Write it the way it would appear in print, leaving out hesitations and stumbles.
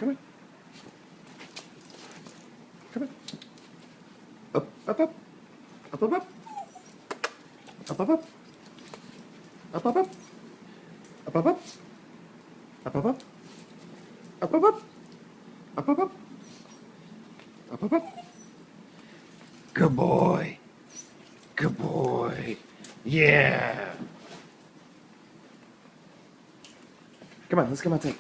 Come on. Come on. Up, up, up. Up, up, up. Up, up, up. Up, up, up. Up, up, up. Up, up, up. Up, up, up. Up, up, up. Up, up, up. Good boy. Good boy. Yeah. Come on, let's come outside.